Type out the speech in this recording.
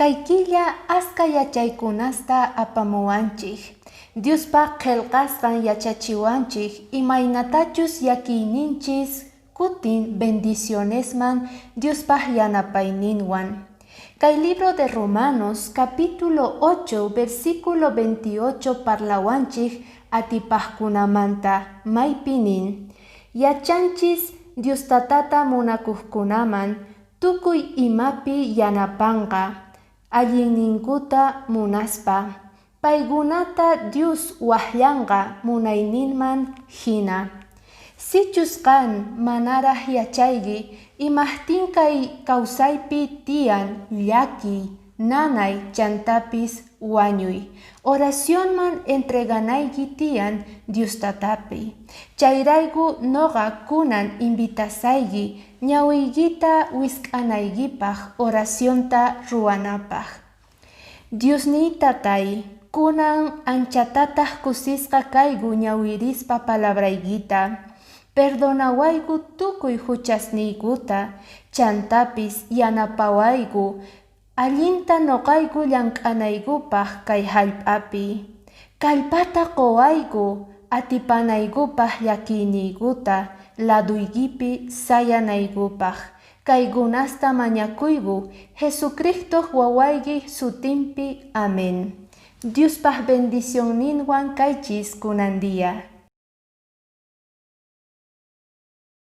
Kay quilla aska yachaykunasta apamuwanchik. Diospa qillqasqan yachachiwanchik imaynatachus yakiyninchis kutin bendicionesman Diospa yanapayninwan. Kay libro de Romanos capítulo 8 versículo 28 parlawanchik atipaqkunamanta maypinin. Yachanchis Diostatata munakuqkunaman tukuy imapi yanapanqa. Allinninkuta munaspa, paygunata Dios wahllanqa munayninman hina. Sichusqan manaraq yachayki imaqtin kay kawsaypi tiyan llaki, nanay chantapis wañuy. Oracionman entreganayki tiyan Diostatapi. Chayrayku noqa kunan invitasayki ñawiykita wisk'anaykipaq oracionta ruwanapaq. Diosniy Tatay, kunan anchatataq kusisqa kayku ñawirispa palabraykita. Perdonawayku tukuy huchasniykuta, chantapis yanapawayku, allinta noqayku llank'anaykupaq kay hallp'api. Kallpata qowayku, atipanaykupaq llakiyniykuta, laduykipi sayanaykupaq. Kaykunasta mañakuyku, Jesucristo wawayki sutinpi. Amén. Diospaq bendicionninwan kaychis kunandia.